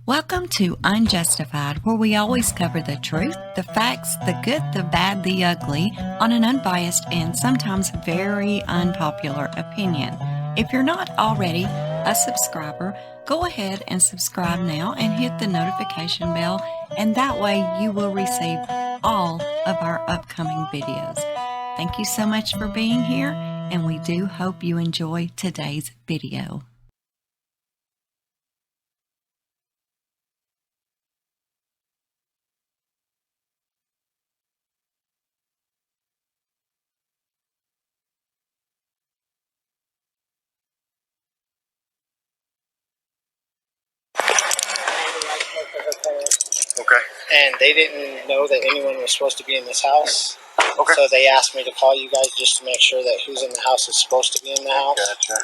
Welcome to Unjustified, where we always cover the truth, the facts, the good, the bad, the ugly, on an unbiased and sometimes very unpopular opinion. If you're not already a subscriber, go ahead and subscribe now and hit the notification bell, and that way you will receive all of our upcoming videos. Thank you so much for being here, and we do hope you enjoy today's video. Okay. And they didn't know that anyone was supposed to be in this house. Okay. So they asked me to call you guys just to make sure that who's in the house is supposed to be in the house. Gotcha.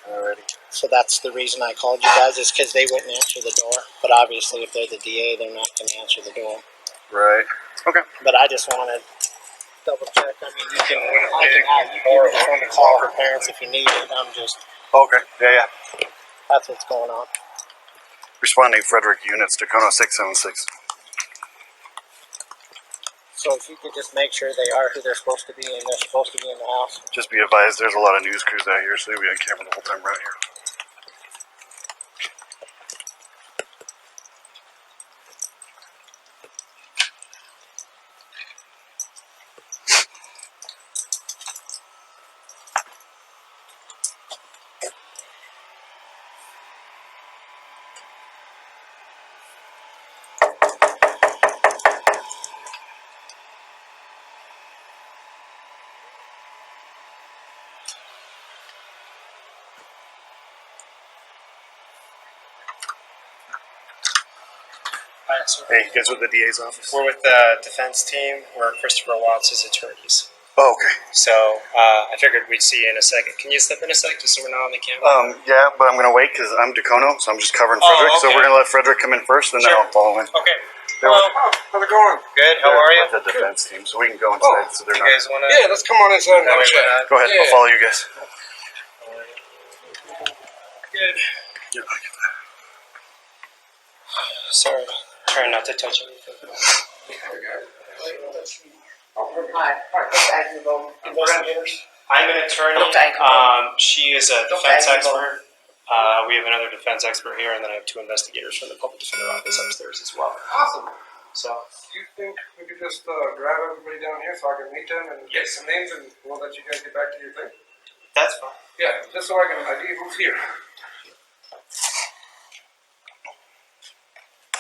Alrighty. So that's the reason I called you guys, is because they wouldn't answer the door. But obviously, if they're the DA, they're not going to answer the door. Right. Okay. But I just want to double check. I mean, you can just want to call her parents if you need it. I'm just. Okay. Yeah. That's what's going on. Responding Frederick units, Tacoma 676. So if you could just make sure they are who they're supposed to be and they're supposed to be in the house. Just be advised, there's a lot of news crews out here, so we on camera the whole time around here. Hey, you guys with the DA's office? We're with the defense team. We're Christopher Watts' attorneys. Oh, okay. So I figured we'd see you in a second. Can you step in a sec just so we're not on the camera? Yeah, but I'm going to wait because I'm Dacono, so I'm just covering Oh, Frederick. So okay. we're going to let Frederick come in first, and then Sure. I'll follow in. Okay. Hello. How's it going? Good. How are you? The defense team, so we can go inside so they're You not. guys want to? Yeah, let's come on inside and have a chat. Go ahead, Yeah. I'll follow you guys. Good. Yeah. Sorry. Trying not to touch anything. I'm an attorney. She is a defense expert. We have another defense expert here, and then I have two investigators from the public defender office upstairs as well. Awesome. So, Do you think we could just grab everybody down here so I can meet them and get some names, and we'll let you guys get back to your thing? that's fine. Yeah, just so I can ID who's here.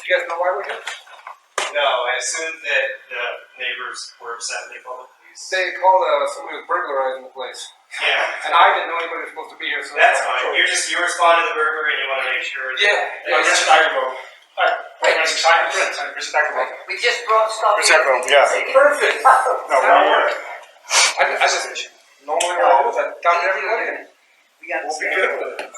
You guys know why we're here? No, I assumed that the neighbors were upset and they called the police. They called somebody was burglarizing the place, Yeah. and I didn't know anybody was supposed to be here. So That's fine. You responded to the burglary and you want to make sure. Yeah. This is Dr. We just brought stuff in. Perfect. That'll work. I just normally what I do is I dump everybody and We got we'll be good with it.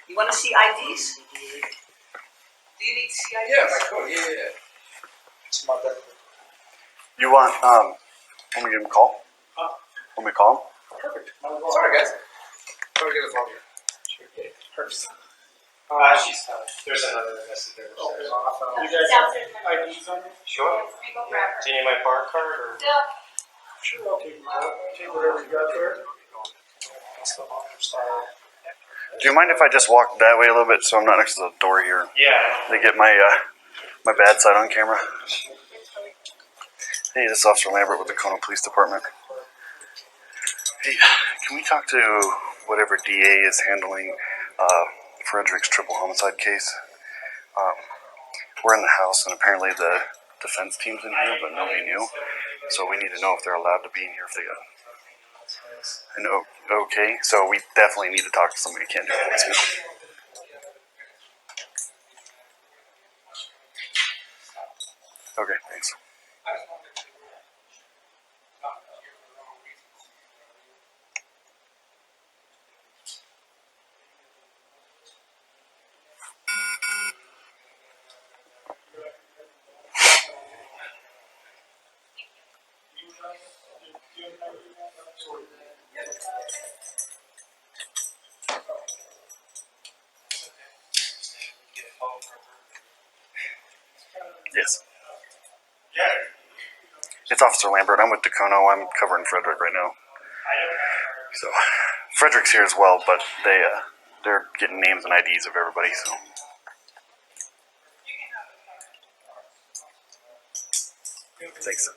You want to see IDs? Do you need to see IDs? Yeah, if I could. Yeah. It's my bad. You want me to give him a call? Want me to call him? Perfect. Sorry, guys. Sorry to get us all here. Perfect. She's fine. There's another investigator upstairs. You guys have IDs on you? Sure. Do you need my bar card or? Sure, I'll take whatever you got there. Do you mind if I just walk that way a little bit so I'm not next to the door here? Yeah. They get my my bad side on camera. Hey, this is Officer Lambert with the Kona Police Department. Hey, can we talk to whatever DA is handling Frederick's triple homicide case? We're in the house and apparently the defense team's in here, but nobody knew. So we need to know if they're allowed to be in here if they got an okay. So we definitely need to talk to somebody who can't do this. Okay, thanks. Yes. It's Officer Lambert. I'm with Dacono. I'm covering Frederick right now. So, Frederick's here as well, but they're getting names and IDs of everybody, so. Thanks.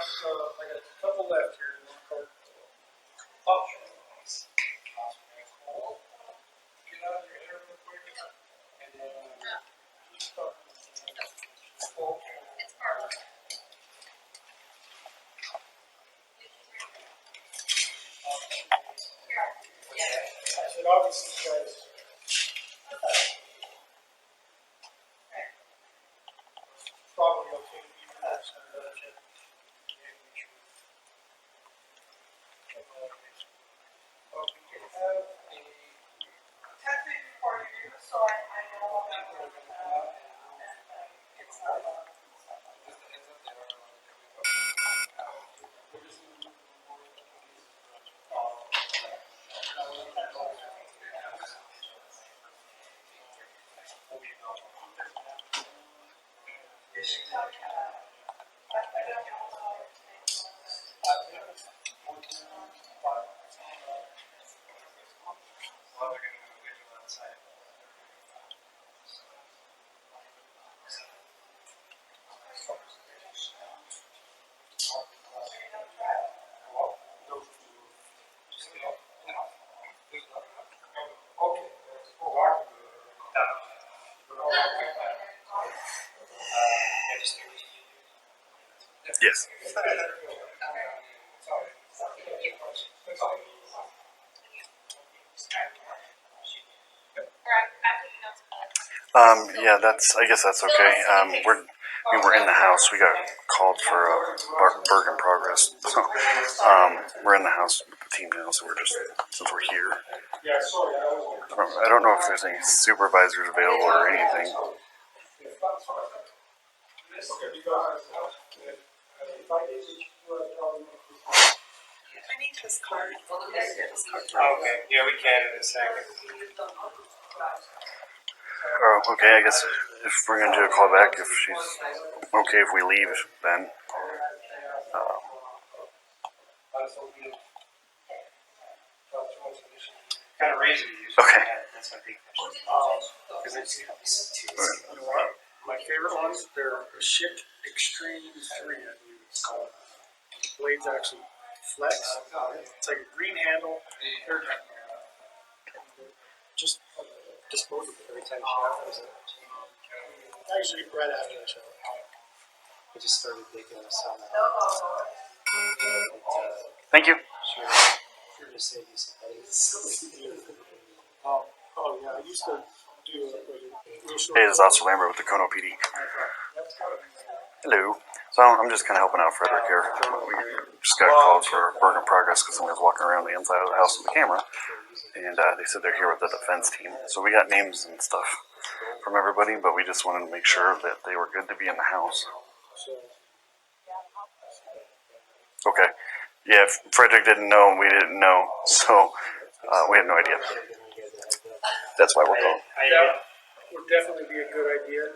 I got a couple left here. Get out of your hair real quick. And then start. I said, obviously, guys. Probably okay to be there, so I'm gonna check. But we can have a. Yes. Yeah, I guess that's okay. We're in the house. We got called for a Bergen progress. So, we're in the house with the team now, so since we're here. Yeah, sorry, I don't know if there's any supervisors available or anything. I need his card. Okay, yeah, we can in a second. Okay, I guess if we're gonna do a call back, if she's okay if we leave, then. Kind of reason to use. Okay. That's my big question. You know what? My favorite ones, they're Schick Extreme 3, I believe it's called. The blades actually flex. It's like a green handle. They're just disposable every time she happens. Actually, right after the show. I just started making a sound. Thank you. Sure to save you some money. Oh yeah, I used to do a real short. Hey, this is Officer Lambert with the Dacono PD. Hello. So I'm just kind of helping out Frederick here. We just got called for Bergen progress because somebody was walking around the inside of the house with the camera, and they said they're here with the defense team. So we got names and stuff from everybody, but we just wanted to make sure that they were good to be in the house. Okay. Yeah, Frederick didn't know, and we didn't know, so we had no idea. That's why we're calling. That would definitely be a good idea,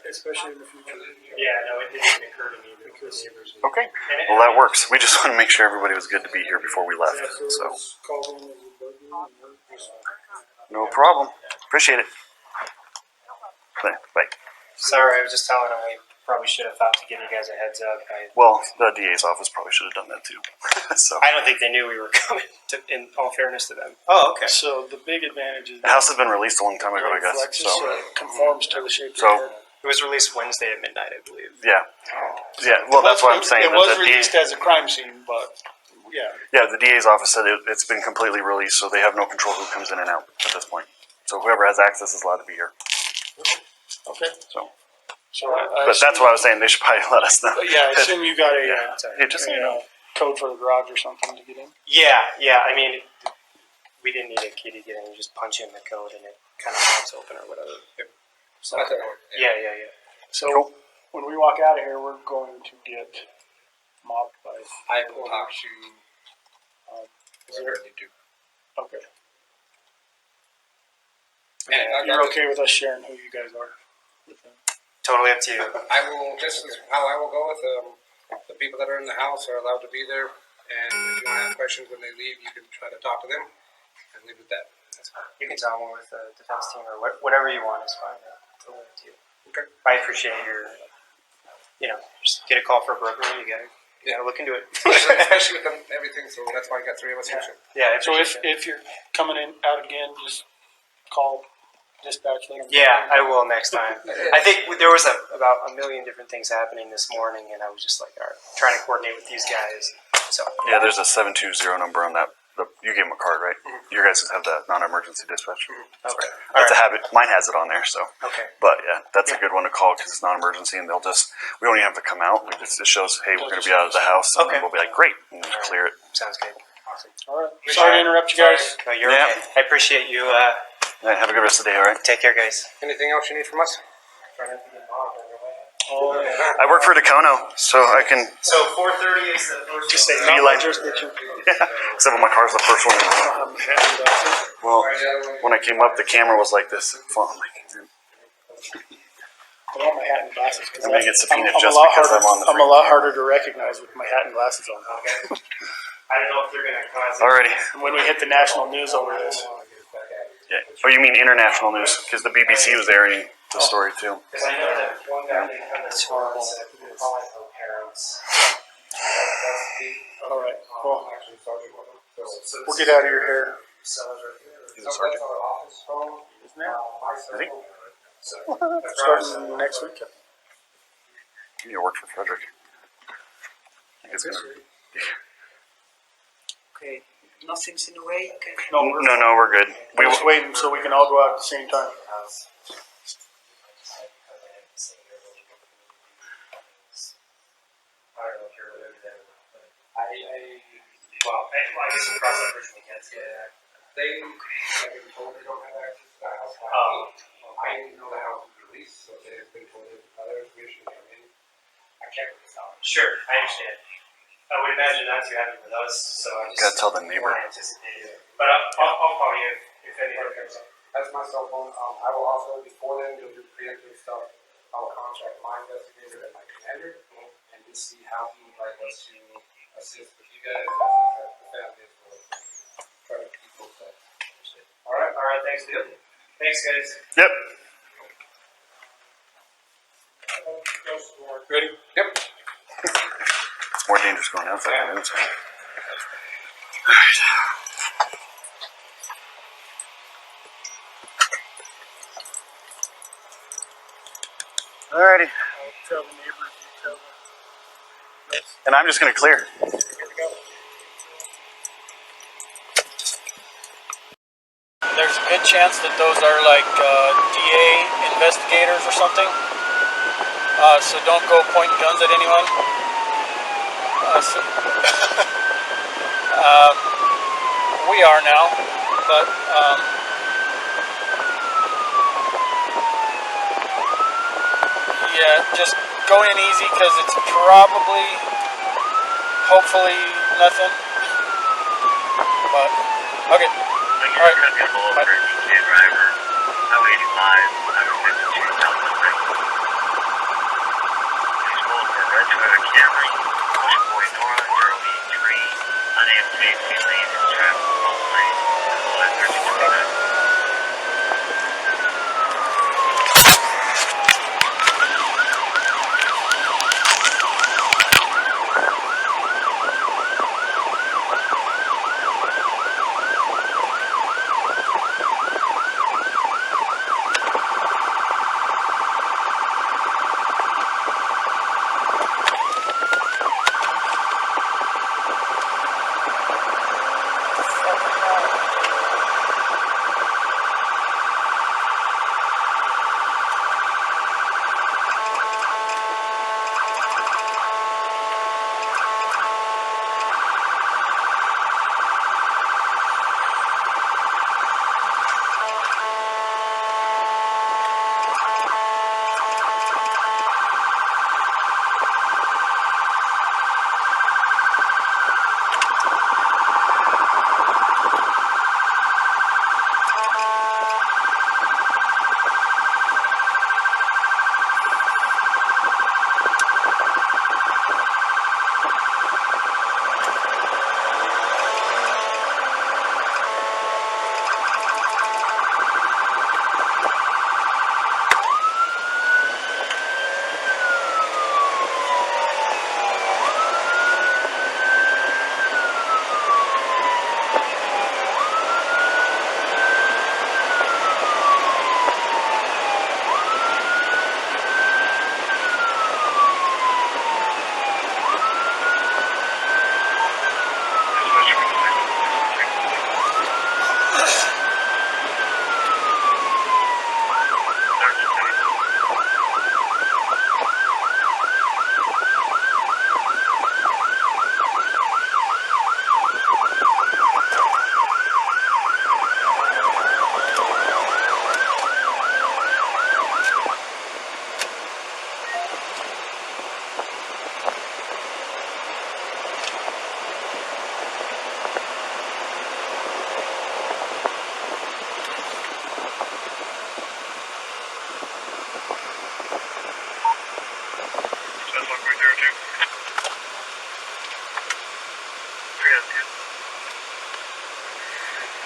especially in the future. Yeah, no, it didn't occur to me because neighbors. Okay. Well, that works. We just want to make sure everybody was good to be here before we left. So, no problem. Appreciate it. Bye. Sorry, I was just telling him we probably should have thought to give you guys a heads up. Well, the DA's office probably should have done that too. So I don't think they knew we were coming. In all fairness to them. Oh, okay. So the big advantage is the house has been released a long time ago, I guess. flexes, so it conforms to the shape of So- the head. It was released Wednesday at midnight, I believe. Yeah. Well, that's what I'm saying. It that was the released DA, as a crime scene, but Yeah, the DA's office said it's been completely released, so they have no control who comes in and out at this point. So whoever has access is allowed to be here. Okay. So, I but that's what I was saying. They should probably let us know. Yeah, I assume you got a, Yeah, just so you know. code for the garage or something to get in. Yeah. I mean, we didn't need a key to get in. You just punch in the code and it kind of pops open or whatever. So, yeah. So when we walk out of here, we're going to get mobbed by. I will talk to whoever you do. Okay. And You're okay with us sharing who you guys are with them? Totally up to you. I will. This is how I will go with the people that are in the house are allowed to be there. And if you want to ask questions when they leave, you can try to talk to them and leave it at that. You can tell me with the defense team or whatever you want is fine. Totally up to you. Okay. I appreciate your, just get a call for a broker. You gotta look into it. Especially with everything, so that's why I got 3 of us here. Yeah. So if you're coming in out again, just call dispatch. Yeah, I will next time. I think there was about a million different things happening this morning, and I was just like, all right, trying to coordinate with these guys. So Yeah, there's a 720 number on that. You gave them a card, right? You guys have the non-emergency dispatch. okay, That's a habit. Mine has it on there, so. okay. But yeah, that's a good one to call because it's non-emergency, and we don't even have to come out. It shows, hey, we're going to be out of the house, and Okay. we'll be like, great, and just clear it. Sounds good. Awesome. All right. Sorry to interrupt you guys. No, you're Yeah. okay. I appreciate you. All right, have a good rest of the day, all right? Take care, guys. Anything else you need from us? Oh, I work for Dacono, so I can, So 4:30 is the first. just say Be not like- my jurisdiction. except for my car's the first one. And, Well, when I came up, the camera was like this. I'm like, I want my hat and glasses. I'm gonna get subpoenaed I'm just a lot because harder, I'm on the I'm a freaking lot camera. harder to recognize with my hat and glasses on. Okay. I don't know if they're gonna cause. alrighty. And when we hit the national news over this, Yeah. Oh, you mean international news? Because the BBC was airing the story too. Because I know that one guy did come to school and said we were calling for parents. all right. Well, we'll get out of your hair. He's a sergeant. Isn't that? Is he? Starting next week. You work for Frederick. I think it's gonna. Okay, nothing's in the way, okay. No, No, we're good. we're just waiting so we can all go out at the same time. I guess across that bridge we can't see it. They have been told they don't have access to the house. I know the house is released, so they've been told that other information come in. I can't really stop it. Sure, I understand. I would imagine not too happy with us, so I just Gotta tell the neighbor. weren't anticipating it. But I'll call you if anything comes up. That's my cell phone. I will also, before then, go do preemptive stuff. I will contact my investigator and my commander and just see how he would like us to assist with you guys as the family as well. Try to keep both sides. All right, thanks, dude. Thanks, guys. Yep. Ready? Yep. It's more dangerous going outside than inside. Alrighty. I'll tell the neighbors, you tell them. And I'm just gonna clear. Here we go. There's a good chance that those are like DA investigators or something. So don't go pointing guns at anyone. We are now, but yeah, just go in easy because it's probably, hopefully, nothing. But okay. All right. Bye. Driver, Highway 85, Highway 52, Southwest Ring. Please hold for red Toyota Camry, push boy Nora 083, unable to maintain lane in traffic both lanes, otherwise 1329.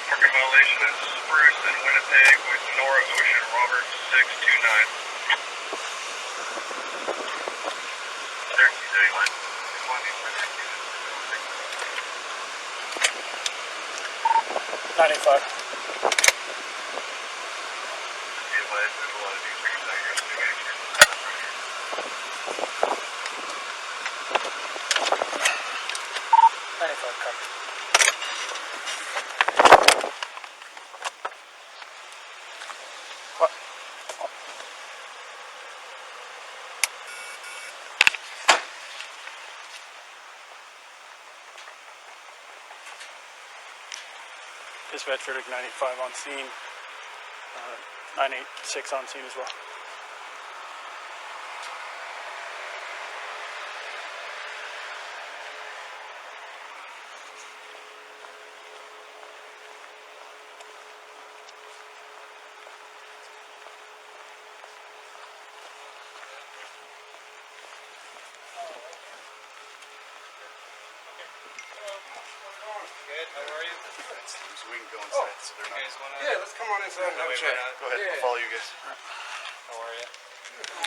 Parking violation is Spruce and Winnipeg with Nora Ocean Roberts 629. There, you line. 95. Dispatch verdict 95 on scene, 986 on scene as well. Good, how are you? So we can go inside, so they're not. Yeah, let's come on inside and have a chat. Go ahead, Yeah. I'll follow you guys. How are you?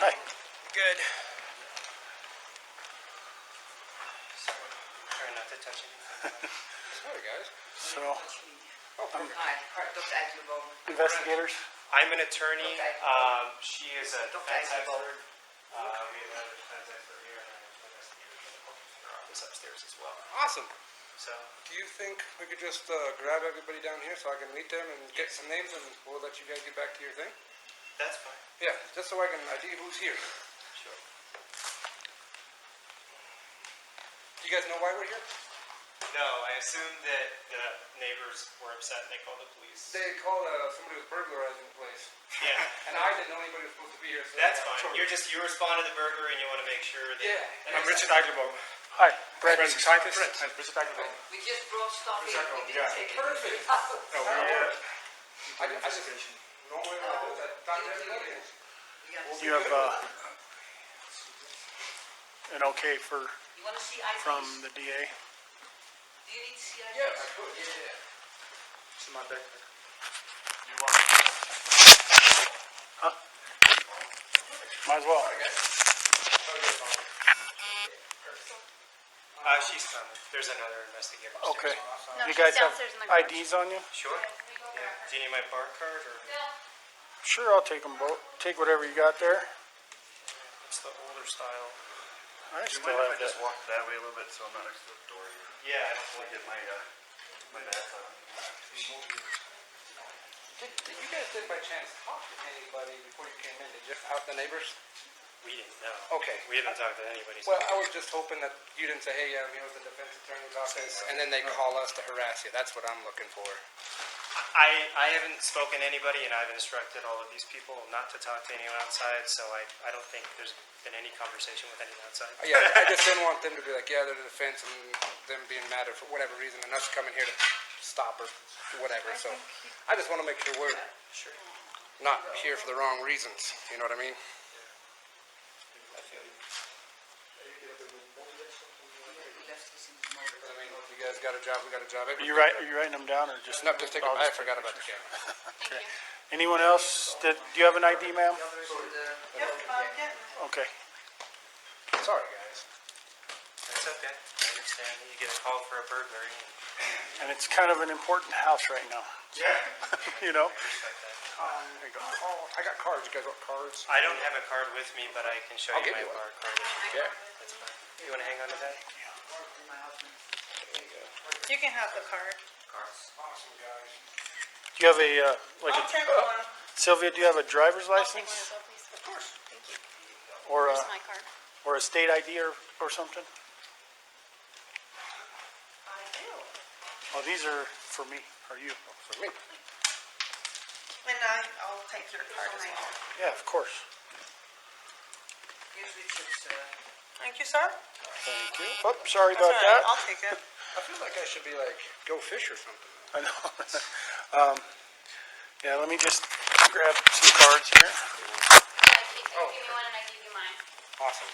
Hi. Good. Try not to touch anything. Sorry, guys. So, Hi, Dr. Adjuvon. investigators, I'm an attorney. Okay. She is a defense expert. We have another defense expert here, and I have an investigator from the public defender office upstairs as well. Awesome. So, Do you think we could just grab everybody down here so I can meet them and get some names and we'll let you guys get back to your thing? that's fine. Yeah, just so I can ID who's here. Sure. Do you guys know why we're here? No, I assumed that the neighbors were upset and they called the police. They called somebody was burglarizing the place. Yeah, And I didn't know anybody was supposed to be here. So that's fine. You respond to the burglar and you want to make sure that. Yeah. I'm Richard Aguilera. Hi, Brett, scientist. Brett. Richard Aguilera. We just brought stuff in, we didn't Yeah. take it. Perfect. No, I just no way around it. That everybody is. you have an okay for You want to see IDs? from the DA. Do you need to see IDs? Yeah, I could. Yeah. It's in my back. Huh? Might as well. She's coming. There's another investigator Okay. upstairs. No, You she's guys have downstairs in the garage. IDs on you? Sure. Yeah. Do you need my bar card or Sure, I'll take them both. Take whatever you got there. what's the older style? I Do you still mind if have I just that. walk that way a little bit so I'm not next to the door? Yeah, I don't I like get my bath on. Did you guys by chance talk to anybody before you came in? Did you out the neighbors? We didn't know. Okay. We haven't talked to anybody. Well, I was just hoping that you didn't say, hey, I'm here with the defense attorney's office, and then they call us to harass you. That's what I'm looking for. I haven't spoken to anybody, and I've instructed all of these people not to talk to anyone outside, so I don't think there's been any conversation with anyone outside. Yeah, I just didn't want them to be like, yeah, they're the defense, and them being mad for whatever reason, and us coming here to stop or whatever. So I just want to make sure we're not here for the wrong reasons. You know what I mean? I feel you. I mean, you guys got a job, we got a job. Are you writing them down or just? No, just take. I'll I just- forgot about the camera. Okay. Anyone else? Do you have an ID, ma'am? Okay. Sorry, guys. That's okay. I understand. You get a call for a burglary. And it's kind of an important house right now. Yeah. You know? Respect that. There you go. Oh, I got cards. You guys want cards? I don't have a card with me, but I can show I'll you give my you one. bar card. Yeah. That's fine. You want to hang on to that? You can have the card. Awesome, guys. Do you have a, like I'll a, take one. Sylvia, do you have a driver's I'll take one license? as well, please. Of course. Thank you. Or Here's my card. or a state ID or something? I do. Oh, these are for me, or you? For me. And I'll take your card as well. Yeah, of course. Here's Richard's, Thank you, sir. Thank you. Oh, sorry That's about all right. that. I'll take it. I feel like I should be like, go fish or something. I know. Yeah, let me just grab some cards here. Give me one and I give you mine. Awesome.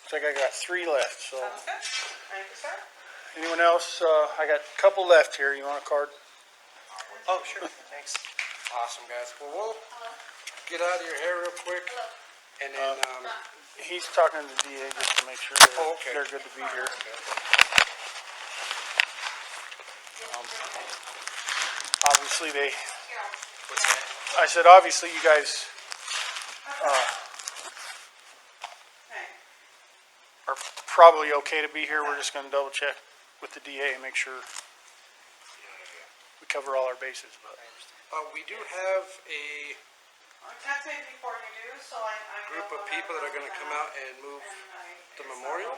Looks like I got 3 left, so. Sounds good. Thank you, sir. Anyone else? I got a couple left here. You want a card? Oh, sure, thanks. Awesome, guys. Well, we'll get out of your hair real quick, and then, He's talking to the DA just to make sure Oh, okay. they're good to be here. Obviously, What's that? I said, obviously, you guys are probably okay to be here. We're just going to double check with the DA and make sure we cover all our bases. But we do have a That's it before you do, so I group of people that are gonna come out and move the memorial.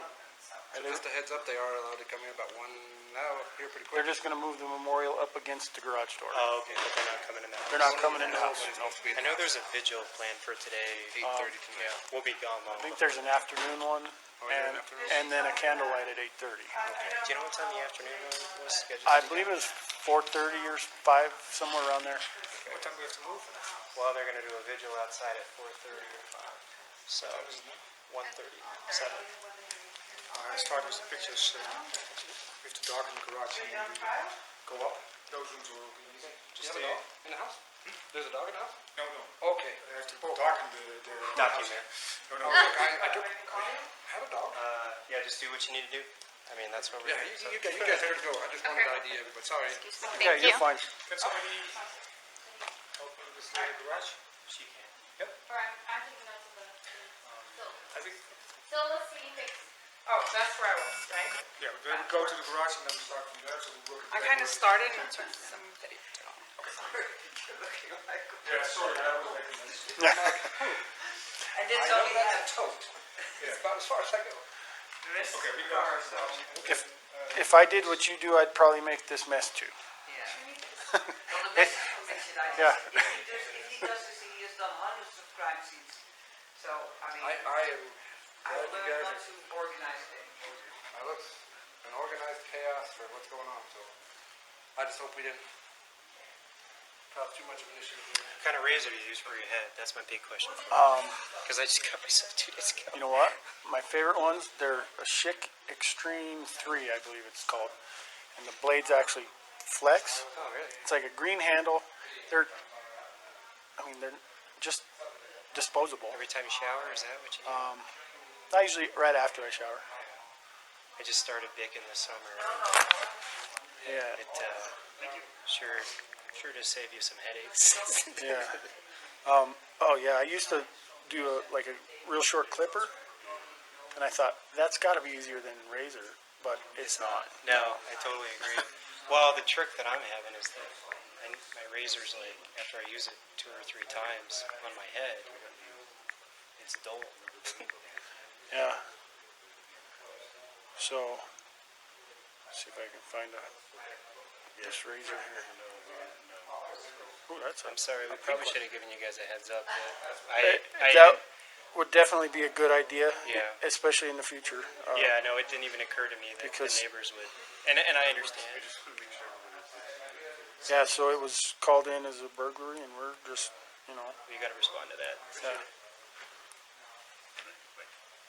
So just a heads up, they are allowed to come in about 1 hour here pretty quick. they're just going to move the memorial up against the garage door. Oh, okay, but they're not coming in the house. They're not coming in the house. I know there's a vigil planned for today. 8:30 Yeah, we'll be gone I though. think there's an afternoon one yeah, an afternoon. and then a candlelight at 8:30. Do you know what time the afternoon was scheduled? I believe it was 4:30 or 5, somewhere around there. What time do we have to move? Well, they're gonna do a vigil outside at 4:30 or 5. So 1:37. As far as the pictures, we have to darken the garage. Go up. Those rooms will be easy. Just stay in the house? There's a dog in the house? No, no. Okay. They have to darken the Document. No, no. Look, I took, have a dog. Yeah, just do what you need to do. I mean, that's what we're Yeah, doing. you guys are good to go. I just wanted to ID everybody. Sorry. Yeah, you're fine. Can somebody help me with this garage? She can. I'm taking notes of the, I think, so let's see if it's. Oh, that's where I was, right? yeah, we're going to go to the garage and then we start from there, so we'll work. I kind of started and took some video. Yeah, sorry, I was making this. I did tell you that. It's about as far as I go. Okay, we got ourselves. If I did what you do, I'd probably make this mess too. Well, the message commits it, Yeah. If he does this, he has done hundreds of crime scenes. So, I mean, I am I glad you learned guys how are, to organize things. I look an organized chaos for what's going on, so I just hope we didn't cause too much of an issue. What kind of razor do you use for your head? That's my big question. Because I just cut myself 2 days ago. You know what? My favorite ones, they're a Schick Extreme 3, I believe it's called. And the blades actually flex. Oh, really? It's like a green handle. They're just disposable. Every time you shower, is that what you do? Not usually right after I shower. I just started Bic in the summer. Yeah. It sure does save you some headaches. Yeah. Oh yeah, I used to do a real short clipper, and I thought that's got to be easier than razor, but it's not. No, I totally agree. Well, the trick that I'm having is that my razor's like, after I use it 2 or 3 times on my head, it's dull. Yeah. So, let's see if I can find this razor here. Ooh, that's I'm sorry, we probably should have given you guys a heads up. that would definitely be a good idea. Yeah. Especially in the future. Yeah, no, it didn't even occur to me that Because- the neighbors would, and I understand. Yeah. So it was called in as a burglary, and we're just, You got to respond to that. Yeah.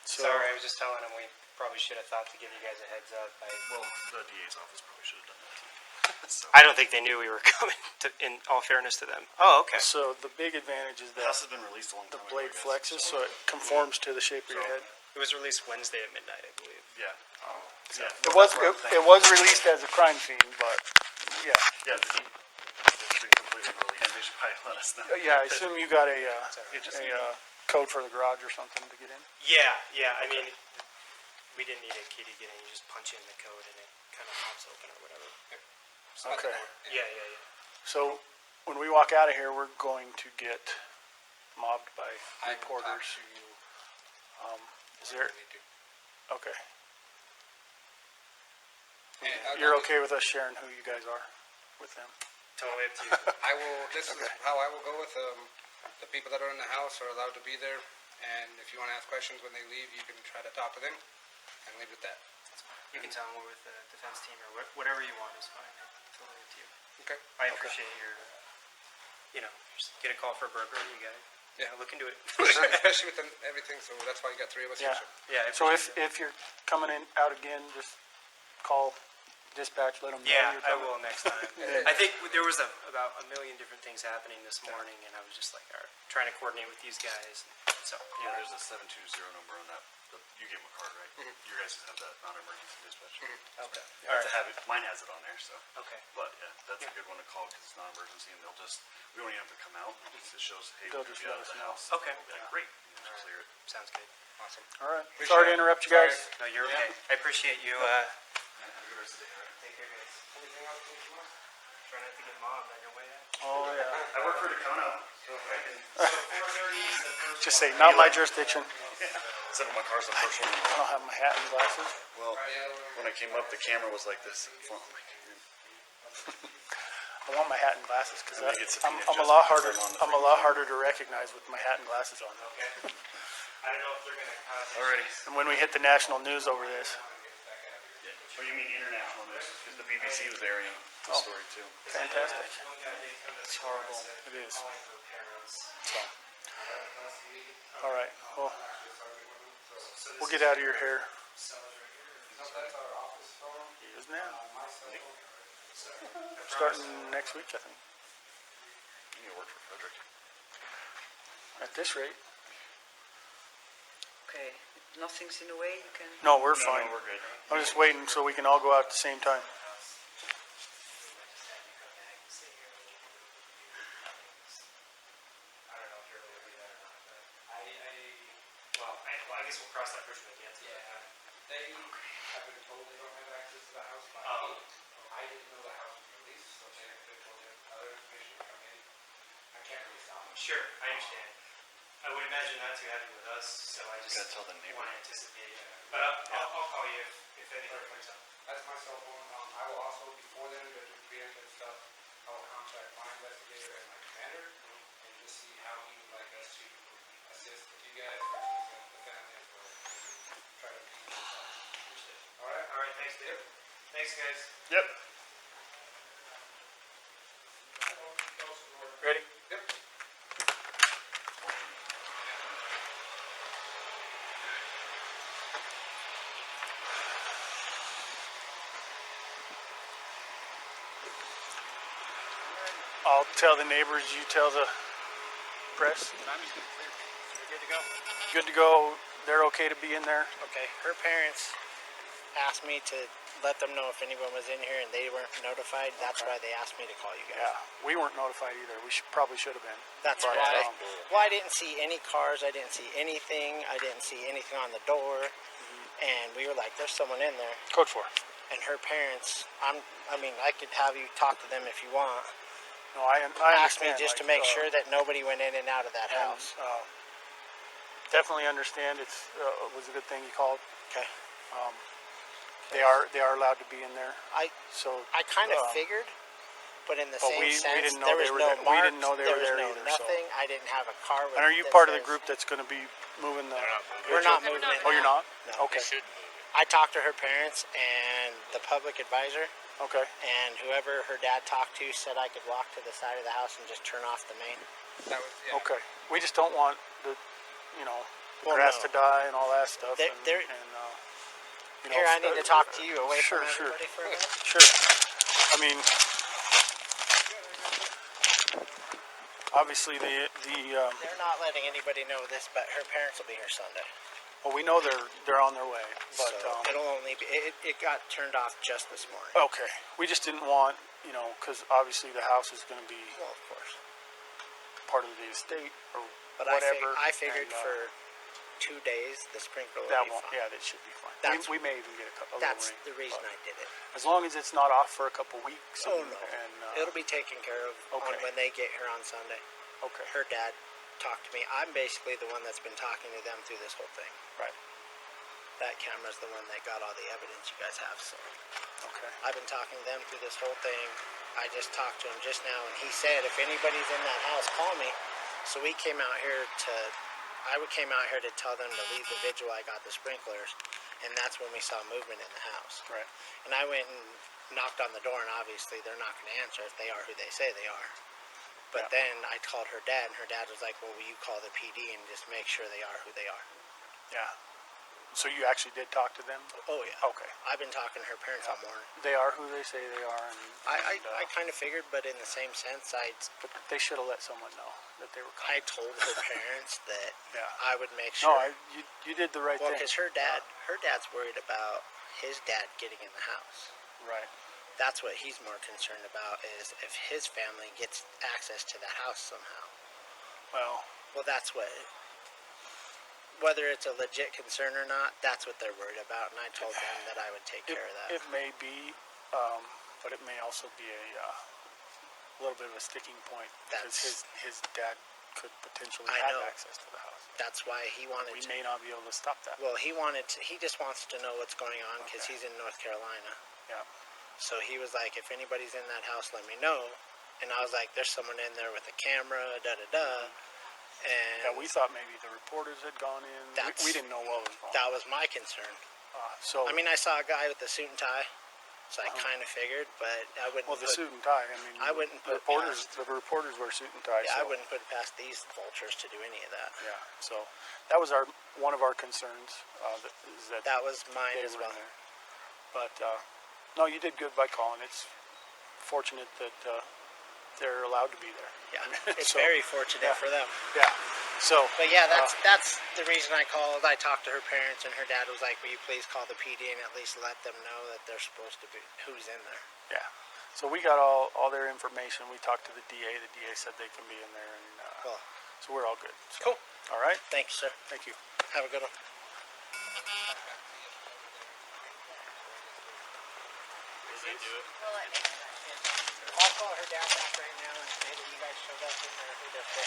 So, Sorry, I was just telling them we probably should have thought to give you guys a heads up. Well, the DA's office probably should have done that too. So, I don't think they knew we were coming, in all fairness to them. Oh, okay. So the big advantage is the that house has been released a long the time ago, blade I guess. flexes, so it conforms to the shape of your head. It was released Wednesday at midnight, I believe. Yeah. Yeah. It was released as a crime scene, but yeah. Yeah, it's been completely released. And they should probably let us know. Yeah, I assume you got a just code for the garage or something to get in. Yeah. I mean, we didn't need a key to get in. You just punch in the code and it kind of pops open or whatever. Okay. Yeah. So when we walk out of here, we're going to get mobbed by I will talk reporters. to you. Is there? Need to. Okay. And You're okay with us sharing who you guys are with them? Totally up to you. I will. This is how I will go with the people that are in the house are allowed to be there, and if you want to ask questions when they leave, you can try to talk to them, and leave it at that. You can tell them we're with the defense team or whatever you want is fine. Totally up to you. Okay. I appreciate your, just get a call for a burglary, you got it. Yeah, look into it. Especially with everything, so that's why you got three of us Yeah. here. Yeah. I So appreciate if you're coming in out again, just call dispatch, let them know Yeah, you're I coming. will next time. I think there was about a million different things happening this morning, and I was just like, all right, trying to coordinate with these guys. So, Yeah, there's a 720 number on that. You gave him a card, right? You guys have that non-emergency dispatch. okay. Yeah, it's a habit. Mine has it on there, so. Okay. But yeah, that's a good one to call because it's non-emergency, and they'll just, we don't even have to come out. It just shows, hey, They'll we're just gonna let be out of us the know. house. Okay. We'll be like, great. And just clear it. Sounds good. Awesome. All right. Appreciate Sorry to it. interrupt you guys. No, you're okay. I appreciate you. Have a good rest of the day, all right? Take care, guys. Anything else you want? Try not to get mobbed on your way out. Oh, yeah. I work for Dakota, so if I can. So 4:30 is the first. Just say, not my jurisdiction. Except for my car's the first one. I don't have my hat and glasses. Well, when I came up, the camera was like this. Oh my God. I want my hat and glasses because I think it's I'm just a lot harder. because I'm on the I'm a lot harder to recognize with my hat and glasses on. Okay. I don't know if they're gonna. Alrighty. And when we hit the national news over this, Oh, you mean international news? Because the BBC was airing the story too. fantastic. It's horrible. It is. So, all right. Well, we'll get out of your hair. It is now. Starting next week, I think. You need to work for Frederick. At this rate. Okay, nothing's in the way, you can... No, we're No, fine. no, we're good. I'm just waiting so we can all go out at the same time. I don't know if you're able to do that or not, but I guess we'll cross that bridge when we get to it. They have been told they don't have access to the house by Oh. me. I didn't know the house was released, so they have been told them other information to come in. I can't really stop them. Sure, I understand. I would imagine that too happened with us, so I just Gotta tell the neighbor. want to anticipate. But I'll call you if anything comes up. That's my cell phone. I will also, before then, go do preemptive stuff. I will contact my investigator and my commander and just see how he would like us to assist with you guys versus the family as well. Try to be understood. All right? All right, thanks, Dave. Thanks, guys. Yep. Ready? Yep. I'll tell the neighbors, you tell the press. We're good to go? Good to go. They're okay to be in there. Okay, her parents asked me to let them know if anyone was in here and they weren't notified. That's why they asked me to call you guys. Yeah, we weren't notified either. We probably should have been. That's But, why. Well, I didn't see any cars. I didn't see anything. I didn't see anything on the door. And we were like, there's someone in there. Code 4. And her parents, I could have you talk to them if you want. No, I Asked me understand. just to make sure that nobody went in and out of that house. Definitely understand. It was a good thing you called. Okay. They are allowed to be in there. I So kind of figured, but in the but same we sense, didn't know there was they were no there. marks, We didn't know they were there was there no either. So. nothing. I didn't have a car with And are you that part of the says- group that's going to be moving the? We're not moving it. Oh, you're not? No. Okay. I talked to her parents and the public advisor, Okay. and whoever her dad talked to said I could walk to the side of the house and just turn off the main. That was, yeah. Okay. We just don't want the, Well, grass no. to die and all that stuff. There- and, there- and, Here, I need to talk to you away Sure, from sure. everybody for a minute. Sure. I mean, obviously They're not letting anybody know this, but her parents will be here Sunday. well, we know they're on their way, but So it'll only be, it got turned off just this morning. okay. We just didn't want, because obviously the house is going to be Well, of course. part of the estate or But whatever. I figured and, for 2 days the sprinkler will that be won't. fine. Yeah, that should be fine. That's- We may even get a little That's rain, the reason but I did it. as long as it's not off for a couple weeks. Oh and, no, And, it'll be taken care of on okay. when they get here on Sunday. okay. Her dad talked to me. I'm basically the one that's been talking to them through this whole thing. Right. That camera's the one that got all the evidence you guys have. So Okay. I've been talking to them through this whole thing. I just talked to him just now, and he said if anybody's in that house, call me. So we came out here came out here to tell them to leave the vigil. I got the sprinklers, and that's when we saw movement in the house. Right. And I went and knocked on the door, and obviously they're not going to answer if they are who they say they are. But then I called her dad, and her dad was like, well, will you call the PD and just make sure they are who they are? Yeah. So you actually did talk to them? Oh, yeah. Okay. I've been talking to her parents all morning. They are who they say they are, and I kind of figured, but in the same sense, but they should have let someone know that they were I coming. told her parents that Yeah. I would make sure. No, you did the right Well, thing. because her dad's worried about his dad getting in the house. Right. That's what he's more concerned about, is if his family gets access to the house somehow. Well, That's what, whether it's a legit concern or not, that's what they're worried about, and I told them that I would take care of that. it may be, but it may also be a little bit of a sticking point because his dad could potentially I have know. access to the house. That's why he wanted We to. may not be able to stop that. Well, he just wants to know what's going on because he's in North Carolina. Yeah. So he was like, if anybody's in that house, let me know. And I was like, there's someone in there with a camera, da-da-da. And Yeah, we thought maybe the reporters had gone in. We didn't know what was wrong. that was my concern. So I mean, I saw a guy with a suit and tie, so I kind of figured, but I wouldn't well, the put, suit and tie. I mean, I wouldn't the put reporters. past- The reporters wear suit and tie. I so, wouldn't put it past these vultures to do any of that. Yeah. So that was one of our concerns. Is that That was mine they as were well. in there. But no, you did good by calling. It's fortunate that they're allowed to be there. Yeah, it's So, very fortunate yeah. for them. Yeah. So. But yeah, that's the reason I called. I talked to her parents, and her dad was like, will you please call the PD and at least let them know that they're supposed to be, who's in there. Yeah. So we got all their information. We talked to the DA. The DA said they can be in there, and Cool. so we're all good. So, Cool. All right. Thank you, sir. Thank you. Have a good one. I'll call her dad back right now and say that you guys showed up and who they're for.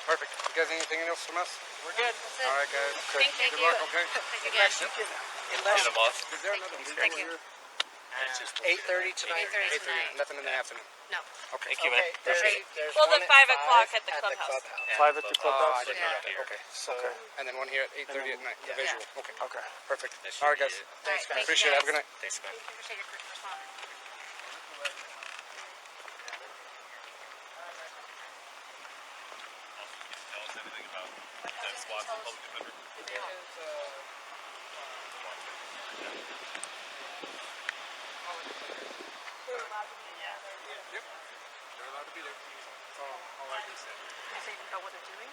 Perfect. You guys need anything else from us? We're good. All right, guys. Thank Good you. luck, okay? Unless you can, unless Is there another legal Thank you. here? 8:30 tonight. 8:30 tonight. Nothing in the afternoon. No. Okay. Okay, there's Well, one the at 5 o'clock at the at clubhouse. 5 at the Oh, clubhouse. I didn't know that. Yeah. Okay. So, And then one here at 8:30 at night. The Yeah. visual. Okay. Okay. Perfect. All right, guys. thanks, guys. Appreciate it. Have a good night. Thanks, man. Appreciate your quick response. They're allowed to be there. That's all I can say. So you know what they're doing?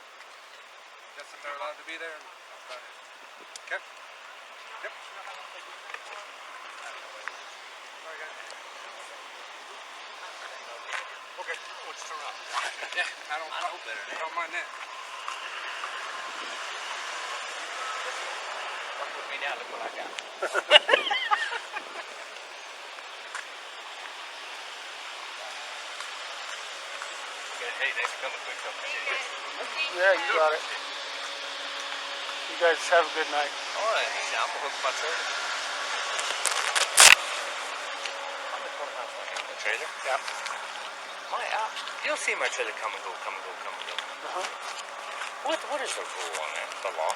Just that they're allowed to be there. And that's about it. Okay. Yep. All right, guys. Okay. What's the route? Yeah, I don't mind that. Work with me now, look what I got. Hey, thanks for coming quick. Yeah, you got it. You guys have a good night. All right, easy. I'm gonna hook my trailer. I'm in front of my house. The trailer? Yeah. You'll see my trailer come and go, come and go, come and go. What is the rule on that? The law?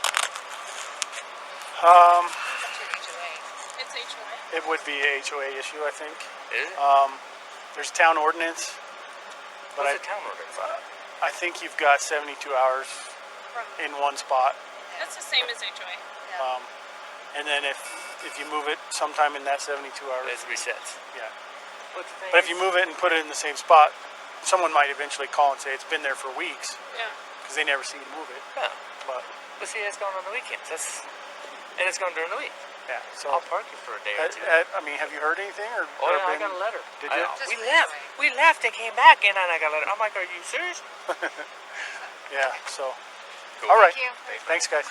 It's HOA. It would be a HOA issue, I think. Is it? There's town ordinance, but What's the town ordinance? I think you've got 72 hours in one spot. That's the same as HOA. And then if you move it sometime in that 72 hours, It resets. yeah. But the thing But if you move it and put it in the same spot, someone might eventually call and say it's been there for weeks Yeah. because they never see you move it. Yeah. But But see, it's gone on the weekends. And it's gone during the week. yeah, so I'll park you for a day or two. I mean, have you heard anything or? Oh or yeah, I been- got a letter. Did you? We left and came back, and then I got a letter. I'm like, are you serious? Yeah. So. Cool. All right. you. Thanks, guys.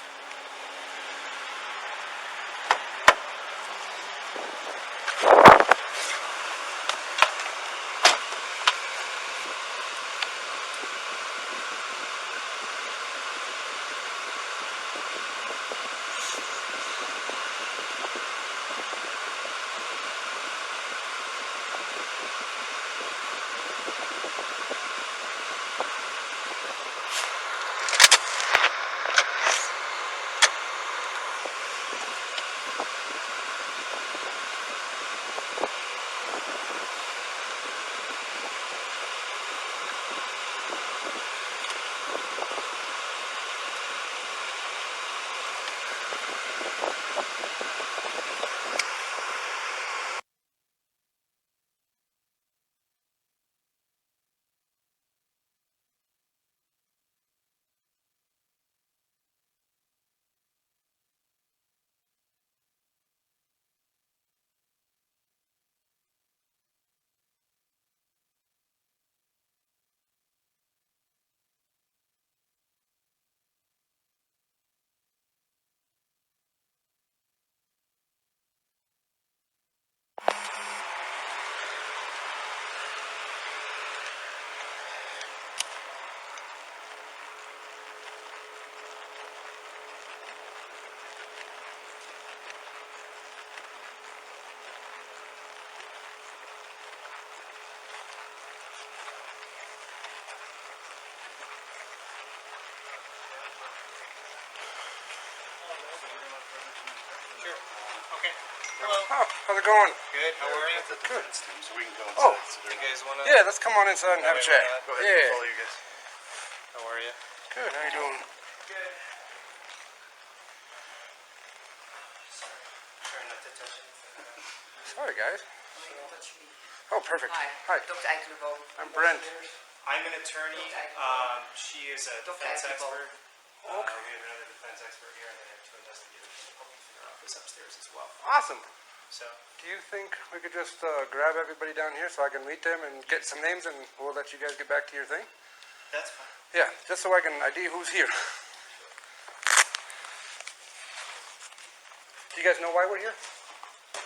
Oh, how's it going? Good. How are you? The defense team, so we can go inside. Oh. So You guys wanna? Yeah, let's come on inside and have a chat. Go ahead. Yeah. Follow you guys. How are you? Good, how you doing? Good. Sorry. Trying not to touch anything. Sorry, guys. Touch me. Oh, perfect. Hi. Hi. Dr. Eikelenboom. I'm Brent. I'm an attorney. She is a defense expert. We have another defense expert here, and then I have 2 investigators in the public defender office upstairs as well. Awesome. So, Do you think we could just grab everybody down here so I can meet them and get some names and we'll let you guys get back to your thing? that's fine. Yeah, just so I can ID who's here. Do you guys know why we're here?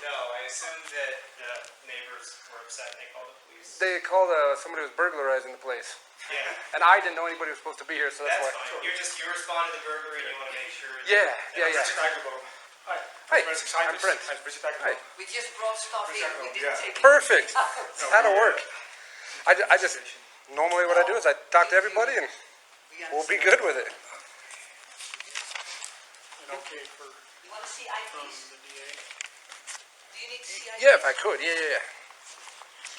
No, I assume that the neighbors were upset and they called the police. They called somebody was burglarizing the place. Yeah. And I didn't know anybody was supposed to be here, so that's That's why. fine. You respond to the burglary and you want to make sure. That Yeah. Hi. Hi, Mr. I'm Brent. Hi. We just brought stuff in. We didn't take it. Perfect. That'll work. I just, normally what I do is I talk to everybody and we'll be good with it. And okay for You want to see IDs? the DA. Do you need to see IDs? Yeah, if I could. Yeah.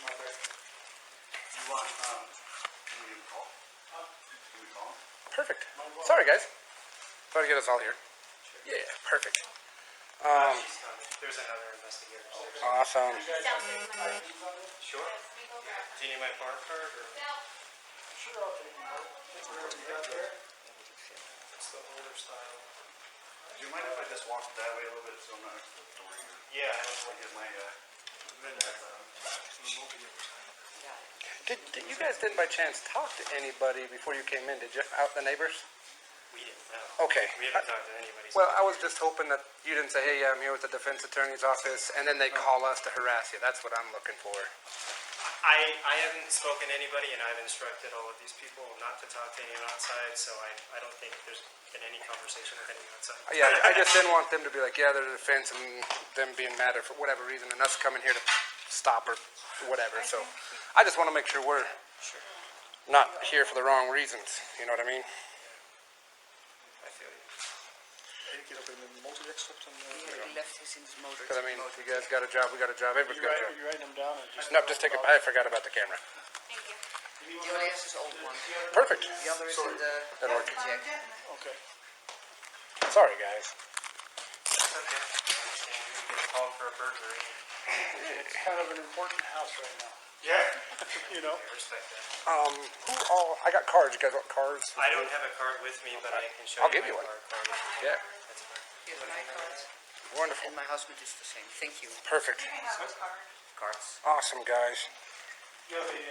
You want, can we call? Can we call? Perfect. Sorry, guys. Trying to get us all here. Yeah, perfect. she's coming. There's another investigator. Awesome. Sure. Do you need my bar card or? Sure, I'll take them out. Whatever you got there. It's the older style. Do you mind if I just walk that way a little bit so I'm not next to the door here? Yeah. I get my, Did you guys didn't by chance talk to anybody before you came in? Did you? Out the neighbors? We didn't know. Okay. We haven't talked to anybody. Well, I was just hoping that you didn't say, hey, I'm here with the defense attorney's office, and then they call us to harass you. That's what I'm looking for. I haven't spoken to anybody, and I've instructed all of these people not to talk to anyone outside, so I don't think there's been any conversation with anyone outside. Yeah, I just didn't want them to be like, yeah, they're the defense, and them being mad or for whatever reason, and us coming here to stop or whatever. So I just want to make sure we're not here for the wrong reasons. You know what I mean? I feel you. Get up in the multi-X slips and He left his in his motor. Because I mean, you guys got a job, we got a job, everybody's got a job. you're writing them down and just. No, just take it. I forgot about the camera. The only is his old one. Perfect. The other is in the That'll work. jack. Okay. Sorry, guys. That's okay. You get called for a burglary. It's kind of an important house right now. Yeah. You know? I respect that. Who all? I got cards. You guys want cards? I don't have a card with me, but I can show I'll you give my you one. card. Yeah. That's fine. Here's my cards. Wonderful. And my husband is the same. Thank you. Perfect. Cards. Awesome, guys. You have a,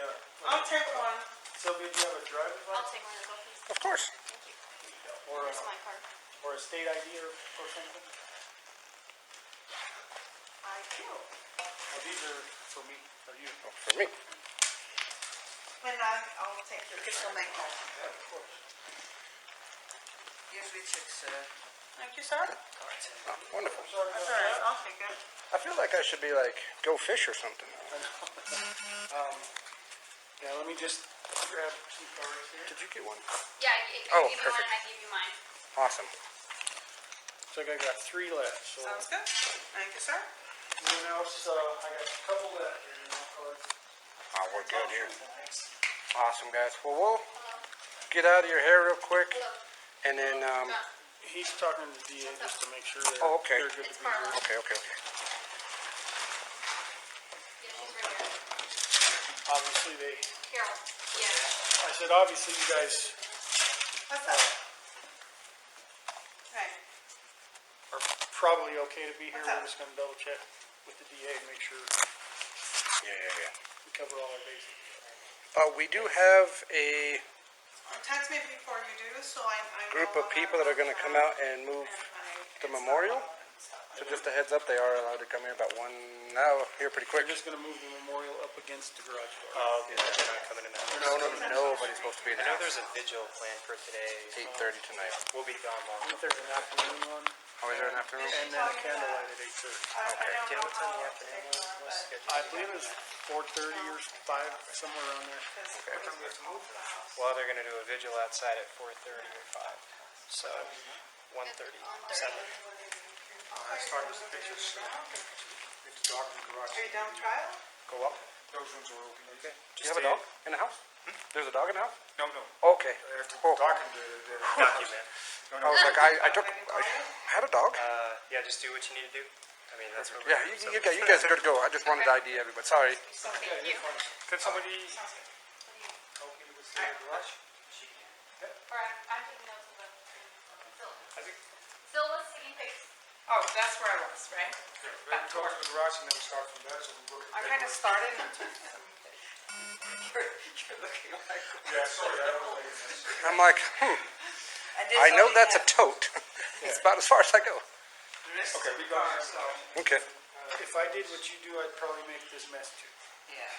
I'll take one. Sylvia, do you have a driver's I'll license? take one as well, please. Of course. Or Here's my card. or a state ID or something? I do. Well, these are for me, for you. For me. And I'll take your. You can still make that. Of course. Here's Richard's Thank you, sir. cards. Oh, wonderful. That's all right, I'll take it. I feel like I should be like, go fish or something. Yeah, let me just grab some cards here. Did you get one? Yeah, Oh, you give me one perfect. and I give you mine. Awesome. So I got 3 left, so. Sounds good. Thank you, sir. Anyone else, I got a couple left here, you know, cards. Oh, we're good here. Awesome, guys. Well, we'll get out of your hair real quick, and then, He's talking to the DA just to make sure that Oh, okay. they're good to It's be here. Carla. okay. Yeah, she's right here. Obviously, Carol. Yeah. I said, obviously, you guys What's up? Hey, are probably okay to be here. What's up? We're just gonna double check with the DA, and make sure Yeah. we cover all our bases. We do have a text me before you do, so I group know of people that are going to come out and move the memorial. So just a heads up, they are allowed to come here about now here pretty quick. We're just gonna move the memorial up against the garage door. Oh, okay. They're not coming in that. Nobody's supposed to be in I the know house. there's a vigil planned for today. 8:30 tonight. We'll be gone long. I think there's an afternoon one, Oh, is there an afternoon? and then a candlelight at 8:30. Do you know what time the afternoon was scheduled? I believe it was 4:30 or 5, somewhere around there. Well, they're gonna do a vigil outside at 4:30 or 5. So 1:30, 7. I started with the pictures. It's dark in the garage. Are you down trial? Go up. Those rooms are open. Okay. Do you have a dog in the house? There's a dog in the house? No, no. Okay. After Oh. darkened the Document. I was like, I had a dog. Yeah, just do what you need to do. I mean, that's what Yeah, you guys are good to go. I just wanted to ID everybody. Sorry. Can somebody help me with the garage? Or I'm taking notes of the Phil was taking pics. Oh, that's where I was, right? Then go to the garage and then we start from there, so we look I at. kind of started. You're looking like. Yeah, sorry, I don't know what it is. I'm like, And this I know only that's a has- tote. It's about as far as I go. the rest Okay, of we the got car, it. so, Okay. If I did what you do, I'd probably make this mess too. yeah.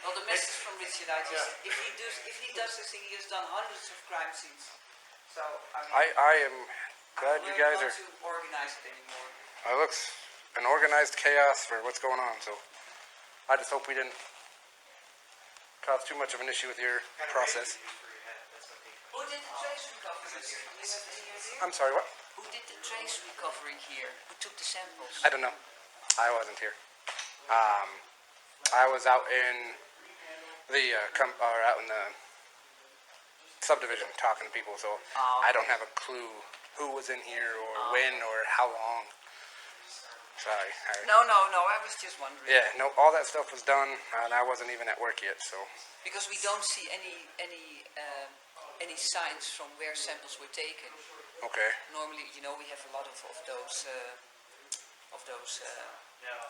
Well, the message from Richard, I just, if he does this thing, he has done hundreds of crime scenes. So, I mean. I am glad you we're guys not are. to organize it anymore. It looks an organized chaos for what's going on. So I just hope we didn't cause too much of an issue with your process. Who did the trace recovery here? Do you have any idea? I'm sorry, what? Who did the trace recovery here? Who took the samples? I don't know. I wasn't here. I was out in the out in the subdivision talking to people, so Oh, I don't have a clue who was in here or when or how long. Sorry. No, I was just wondering. Yeah, no, all that stuff was done, and I wasn't even at work yet, so. Because we don't see any signs from where samples were taken. Okay. Normally, we have a lot of those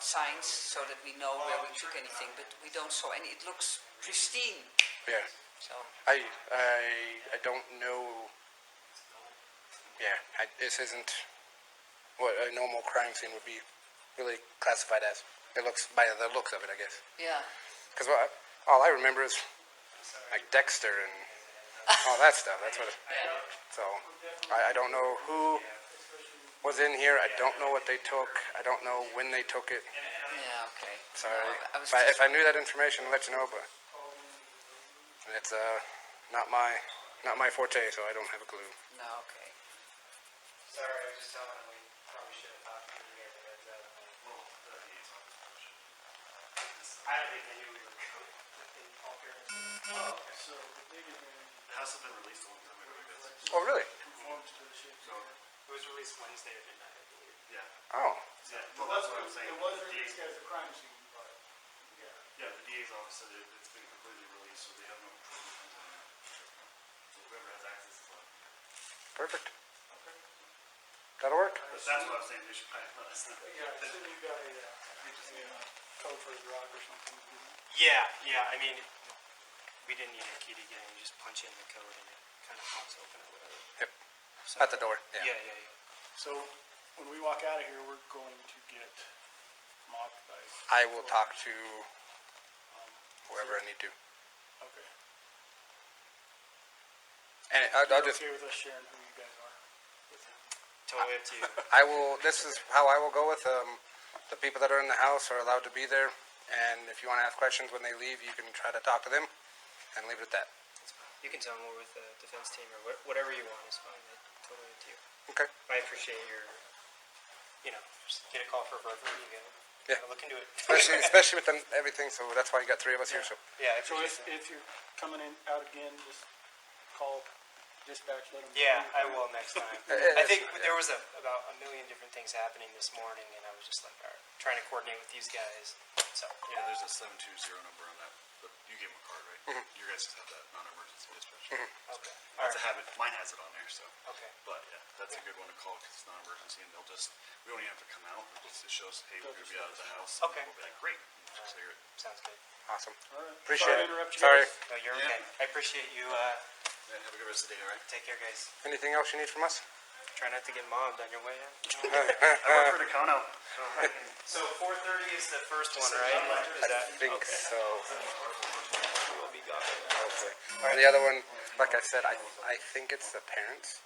signs so that we know where we took anything, but we don't saw any. It looks pristine. Yeah. So I don't know. Yeah, this isn't what a normal crime scene would be really classified as. It looks, by the looks of it, I guess. yeah. Because all I remember is like Dexter and all that stuff. That's what. So I don't know who was in here. I don't know what they took. I don't know when they took it. Yeah. Okay. Sorry. No, If I knew that information, I'd let you know. But it's not my forte, so I don't have a clue. No. Okay. Sorry, I was just telling him we probably should have talked to you guys about that. I don't think they knew we were going. In all fairness. So the big advantage The house has been released a long time ago, I guess. Oh, really? conforms to the shape. So, It was released Wednesday at midnight, I believe. yeah. Oh. Yeah, Well, well, that's what I'm saying. It was The released DA's as a crime scene, but, yeah. Yeah, the DA's office said it's been completely released, so they have no control of it. So whoever has access is on. Perfect. That'll work. But that's what I'm saying, they should probably let us know. Yeah, I assume you got a code for the garage or something. Yeah, I mean, we didn't need a key to get in, you just punch in the code and it kind of pops open or whatever. Yep. So, At the door. Yeah. Yeah. So when we walk out of here, we're going to get mobbed by, I will talk to whoever I need to. okay. And I'll You're just. okay with us sharing who you guys are? Totally up to you. I will. This is how I will go with the people that are in the house are allowed to be there, and if you want to ask questions when they leave, you can try to talk to them, and leave it at that. You can tell them we're with the defense team or whatever you want is fine. Totally up to you. Okay. I appreciate your, just get a call for a burger, you go. Yeah. Look into it. Especially with everything, so that's why you got three of us here. So Yeah, I So appreciate that. if you're coming in out again, just call dispatch, let them know. Yeah, I will next time. I think there was about a million different things happening this morning, and I was just like, all right, trying to coordinate with these guys. So Yeah, there's a 720 number on that, but you gave them a card, right? You guys just have that non-emergency dispatch. okay, That's a habit, mine has it on there, so. okay, But yeah, that's a good one to call because it's non-emergency and they'll just, we don't even have to come out. It shows, hey, we're going to be out of the house. Okay. We'll be like, great. We'll just clear it. sounds good. awesome. All right. Appreciate Sorry to it. interrupt you Sorry. guys. No, you're Yeah. okay. I appreciate you. Yeah, have a good rest of the day, all right? Take care, guys. Anything else you need from us? Try not to get mobbed on your way out. I work for Dacono. So 4:30 is the first one, right? Is that? I think so. We'll be gone. Okay. The other one, like I said, I think it's the parents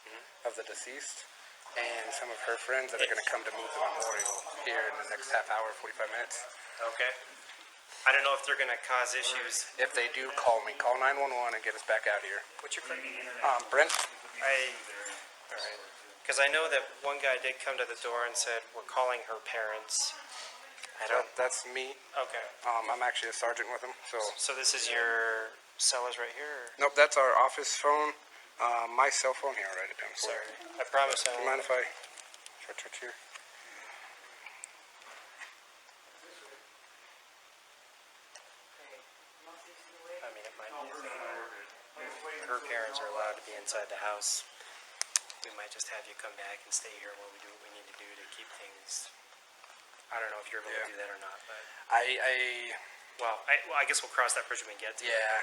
of the deceased and some of her friends that are going to come to move the memorial here in the next half hour, 45 minutes. Okay. I don't know if they're gonna cause issues. If they do, call me. Call 911 and get us back out here. What's your friend? Brent? All right. Because I know that one guy did come to the door and said, we're calling her parents. I don't, That's me. okay. I'm actually a sergeant with them, so. So this is your cell is right here? Or? Nope, that's our office phone. My cell phone here, I'll write it down for Sorry. you. I promise I Do you won't. mind if I switch here? I mean, it might be. Her parents are allowed to be inside the house. We might just have you come back and stay here while we do what we need to do to keep things. I don't know if you're able to do that or not, but well, I guess we'll cross that bridge when we get to it. Yeah,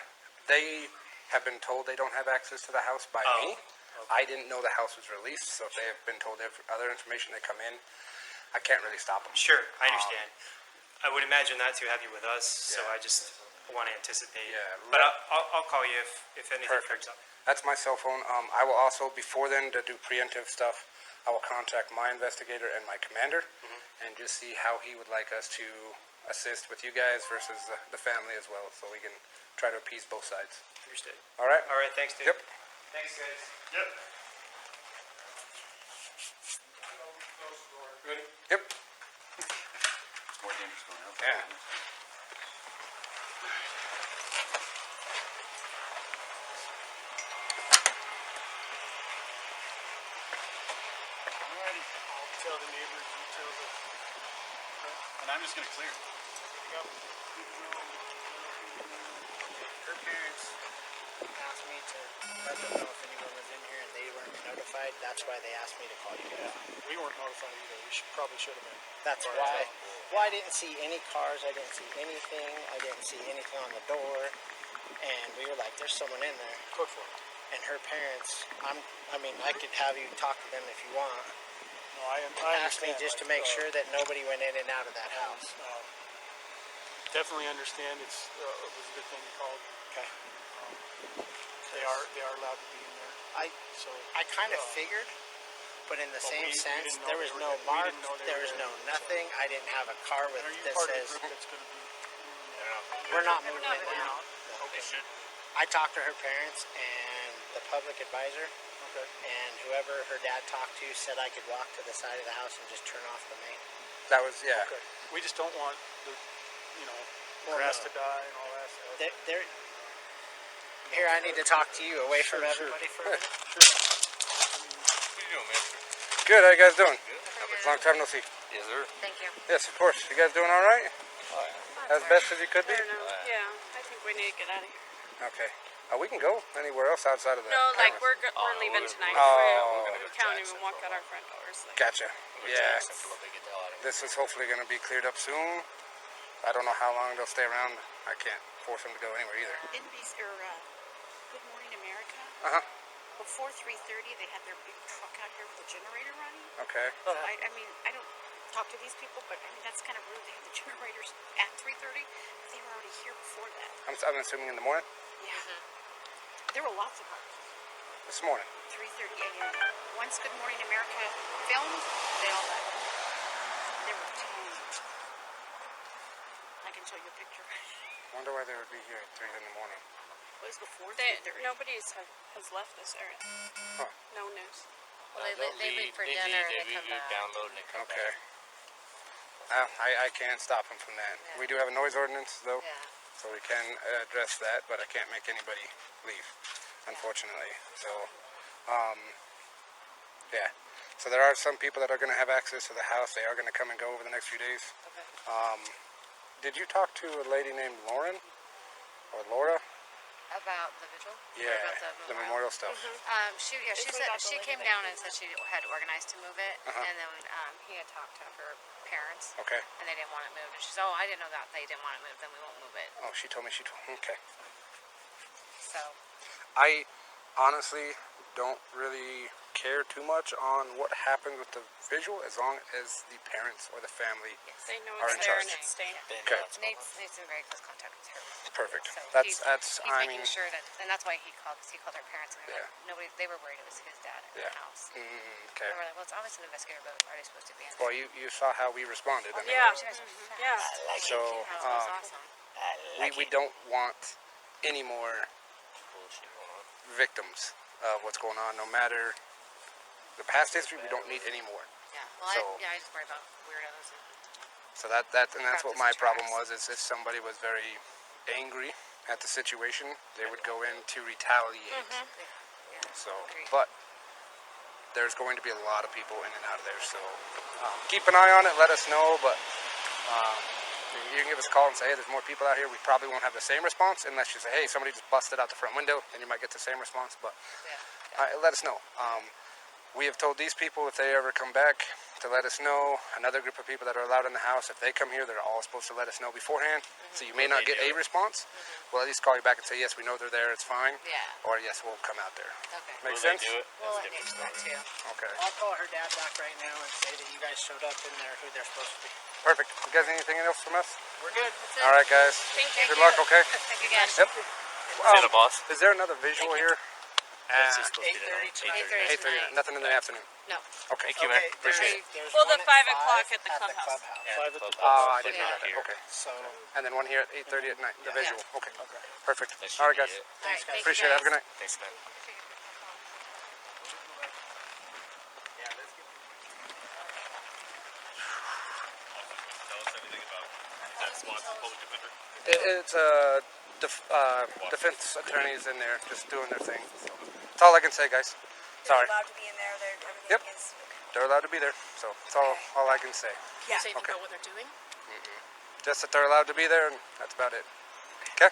they have been told they don't have access to the house by me. I didn't know the house was released, so if they have been told other information, they come in. I can't really stop them. Sure, I understand. I would imagine not too heavy with us, so I just want to anticipate. Yeah. But I'll call you if anything Perfect. comes up. That's my cell phone. I will also, before then, to do preemptive stuff, I will contact my investigator and my commander and just see how he would like us to assist with you guys versus the family as well, so we can try to appease both sides. Understood. All right? All right, thanks, dude. Yep. Thanks, guys. Yep. Ready? Yep. It's more dangerous going out. Yeah. Alrighty. I'll tell the neighbors, you tell the. And I'm just gonna clear. Her parents asked me to let them know if anyone was in here and they weren't notified. That's why they asked me to call you guys. We weren't notified either. We probably should have been. That's why. Well, I didn't see any cars. I didn't see anything. I didn't see anything on the door. And we were like, there's someone in there. Cook for it. And her parents, I mean, I could have you talk to them if you want. No, I Asked me understand, just to like, make sure that nobody went in and out of that house. Definitely understand. It was a good thing you called. Okay. They are allowed to be in there. I kind of figured, but in the same we sense, didn't know there was they no were there. We mark, didn't know they there were was there, no nothing. I didn't have a car with Are you that part of the says group that's going to be? we're not moving in You're now. not? Okay. I talked to her parents and the public advisor, Okay. and whoever her dad talked to said I could walk to the side of the house and just turn off the main. That was, yeah. Okay. We just don't want the, Well, grass no. to die and all that stuff. Here, I need to talk to you away from everybody for a minute. What you doing, man? Good, how you guys doing? Good. Long time no see. Yes, sir. Thank you. Yes, of course. You guys doing all right? As best as you could be? I don't know. Yeah, I think we need to get out of here. Okay. We can go anywhere else outside of the No, like premise. we're leaving tonight. Oh. We can't even walk out our front doors. Like, Gotcha. Yeah. This is hopefully going to be cleared up soon. I don't know how long they'll stay around. I can't force them to go anywhere either. NBC or Good Morning America. Uh-huh. Before 3:30, they had their big truck out here with the generator running. Okay. So I mean, I don't talk to these people, but I mean that's kind of rude. They have the generators at 3:30. They were already here before that. I'm assuming in the morning? Yeah. There were lots of cars. This morning. 3:30 a.m. Once Good Morning America filmed, they all left. There were tons. I can show you a picture. Wonder why they would be here at 3 in the morning. It was before they, 3:30. nobody has left this area. Huh. No news. Well, they leave for dinner and they come back. Download and they come Okay. back. I can't stop them from that. Yeah. We do have a noise ordinance, though, Yeah. so we can address that, but I can't make anybody leave, unfortunately. So, yeah. So there are some people that are going to have access to the house. They are going to come and go over the next few days. Okay. Did you talk to a lady named Lauren or Laura? About the vigil? Yeah, Or about the memorial stuff. She It's said about the she lady came that down came and said she had organized to move it, Uh-huh. and then he had talked to her parents, Okay. and they didn't want it moved. And she said, "Oh, I didn't know that they didn't want it moved. Then we won't move it." Oh, she told me okay. So I honestly don't really care too much on what happens with the visual as long as the parents or the family They know are it's in there charge. and it's staying. Okay. Nate's in very close contact with her. Perfect. So That's he's I making mean, sure that, and that's why he called her parents. And Yeah. Nobody, they were worried it was his dad in Yeah. the house. okay. They were like, well, it's obviously an investigator, but are they supposed to be in Well, there? you saw how we responded. I mean, Yeah. You guys are fast. Yeah. So That was awesome. we don't want any more victims of what's going on, no matter the past history, we don't need any more. Yeah, well, So- I just worry about weirdos. So that's what my Practice problem tracks. was, is if somebody was very angry at the situation, they would go in to retaliate. Yeah, So, agreed. but there's going to be a lot of people in and out of there, so keep an eye on it, let us know, but you can give us a call and say, hey, there's more people out here. We probably won't have the same response unless you say, hey, somebody just busted out the front window, then you might get the same response, but let us know. We have told these people if they ever come back to let us know. Another group of people that are allowed in the house, if they come here, they're all supposed to let us know beforehand. So you may not get a response. We'll at least call you back and say, yes, we know they're there, it's fine. Yeah. Or yes, we'll come out there. Okay. Make sense? We'll let Nick do that too. Okay. I'll call her dad back right now and say that you guys showed up and they're who they're supposed to be. Perfect. You guys need anything else from us? We're good. All right, guys. Thank you. Good luck, okay? Thank you guys. Yep. boss. Is there another visual here? It's just supposed to be 8:30 tonight. 8:30 8:30. tonight. Nothing in the afternoon. No. Okay. Thank you, man. Appreciate it. There's Well, the one 5 at o'clock 5 at the clubhouse. Yeah, 5 at the Oh, clubhouse. I didn't know that. Here. Okay. So, And then one here at 8:30 at night. The visual. Okay. Perfect. That should All right, be guys. it. All right, thank Appreciate it. you Have a good guys. night. Thanks, man. It's defense attorneys in there just doing their thing. So that's all I can say, guys. Sorry. Allowed to be in there, everything Yep. is. They're allowed to be there. So that's all I can say. Yeah. Say Okay. about what they're doing? Just that they're allowed to be there, and that's about it. Okay?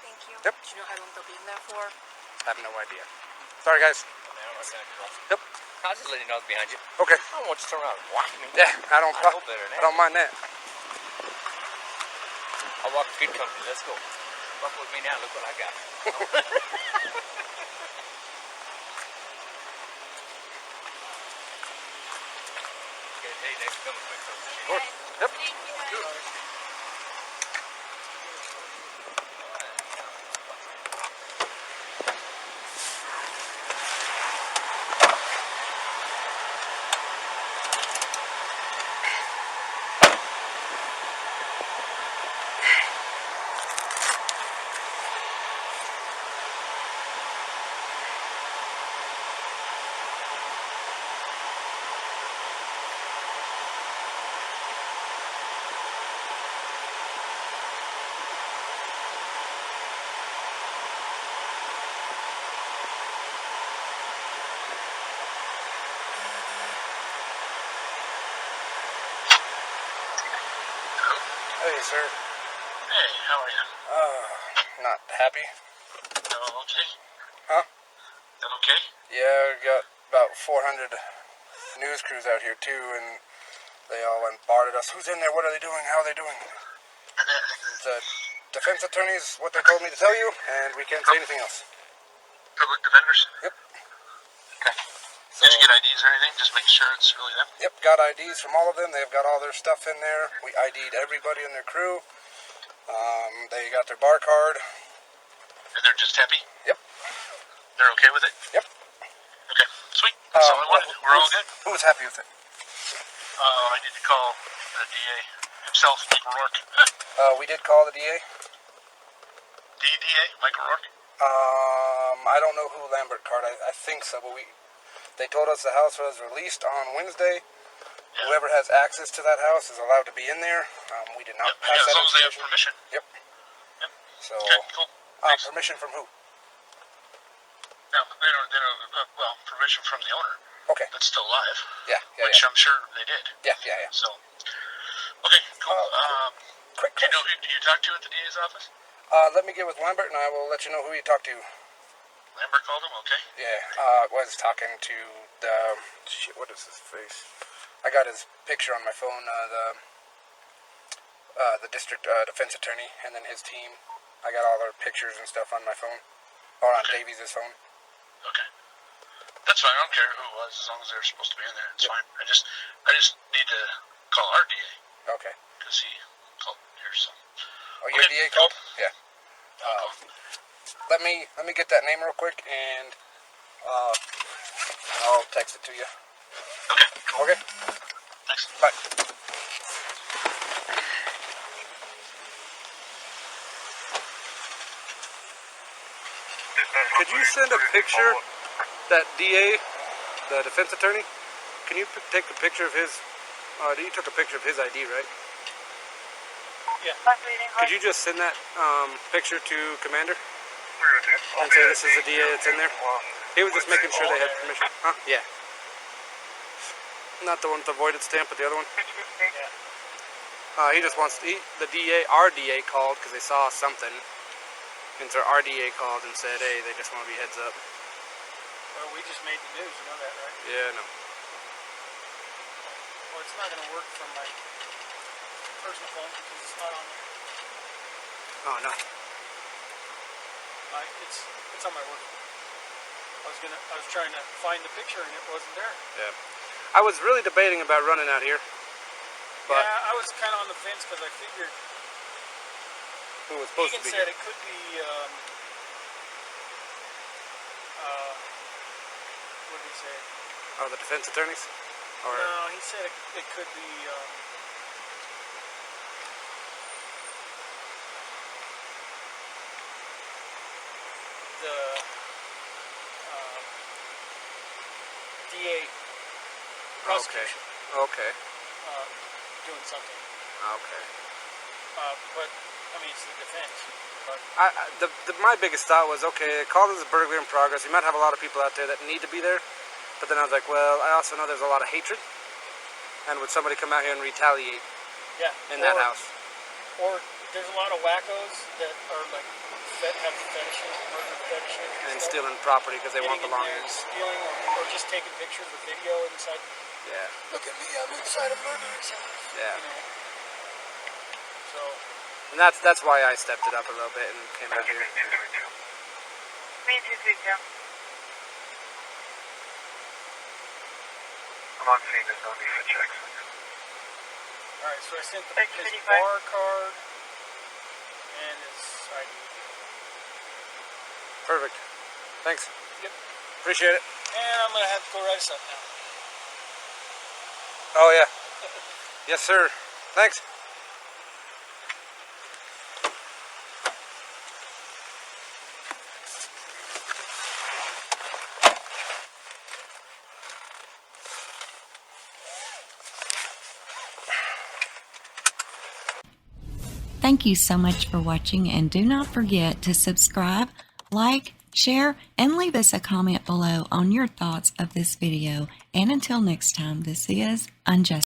Thank you. Yep. Do you know how long they'll be in there for? I have no idea. Sorry, guys. Yep. I was just letting you know I was behind you. Okay. I don't want you to turn around and whack me. Yeah, I don't I know better than I that. don't mind that. I walk good company. Let's go. Fuck with me now. Look what I got. Hey, next coming quick. Sure. Yep. Hey, sir. Hey, how are you? Not happy. No, okay. Huh? That okay? Yeah, we got about 400 news crews out here too, and they all bombarded us. Who's in there? What are they doing? How are they doing? The defense attorneys, what they told me to tell you, and we can't say anything else. Public defenders? Yep. Okay. So, Did you get IDs or anything? Just make sure it's really them. yep, got IDs from all of them. They've got all their stuff in there. We ID'd everybody in their crew. They got their bar card. And they're just happy? Yep. They're okay with it? Yep. Okay, sweet. That's all I wanted. We're all good. Who was happy with it? I need to call the DA himself, Michael Rourke. We did call the DA. The DA, Michael Rourke? I don't know who Lambert card. I think so, but they told us the house was released on Wednesday. Yeah. Whoever has access to that house is allowed to be in there. We did not pass as that long as they have information. permission. Yep. Yep. So, Okay, cool. Thanks. permission from who? No, they don't, well, permission from the owner. Okay. That's still live. Yeah. Which I'm sure they did. Yeah. So, okay, cool. Quick Do you know question. who you talked to at the DA's office? Let me get with Lambert, and I will let you know who you talked to. Lambert called him? Okay. Yeah. Was talking to the what is his face? I got his picture on my phone. The district defense attorney, and then his team. I got all their pictures and stuff on my phone, or on Davies' phone. Okay. That's fine. I don't care who it was, as long as they're supposed to be in there. It's fine. I just need to call our DA Okay. because he called here. So. Oh, your Okay, DA called? cool. Yeah. Let me get that name real quick, and I'll text it to you. Okay. Cool. Okay. Thanks. Bye. Could you send a picture, that DA, the defense attorney, can you take a picture of his, you took a picture of his ID, right? Yeah. Could you just send that picture to Commander? And say this is the DA that's in there? He was just making sure they had permission. Huh? Yeah. Not the one with the voided stamp, but the other one? He just wants to, the DA, our DA called because they saw something. And so our DA called and said, hey, they just want to be heads up. Well, we just made the news, you know that, right? Yeah, no. Well, it's not going to work from my personal phone because it's not on there. Oh, no. It's on my work phone. I was trying to find the picture and it wasn't there. Yeah. I was really debating about running out here. But yeah, I was kind of on the fence because I figured who was supposed to be said here? It could be, what did he say? Oh, the defense attorneys? Or No, he said it could be, the DA prosecution. Okay. Doing something. Okay. But I mean, it's the defense. But My biggest thought was, okay, they called this a burglary in progress. You might have a lot of people out there that need to be there. But then I was like, well, I also know there's a lot of hatred. And would somebody come out here and retaliate in that house? Or there's a lot of wackos that are like, have fetishes, murder fetishes. And stuff. stealing property because they want Getting in there and belongings. stealing or just taking pictures with video inside. Yeah. Look at me, I'm inside a murderer's house. Yeah. You know? So. And that's why I stepped it up a little bit and came out here. Me 232. I'm on scene, there's no need for checks. Alright, so I sent his bar card and his ID. Perfect. Thanks. Yep. Appreciate it. And I'm gonna have to go write us up now. Oh, yeah. Yes, sir. Thanks. Thank you so much for watching, and do not forget to subscribe, like, share, and leave us a comment below on your thoughts of this video. And until next time, this is UnJustified.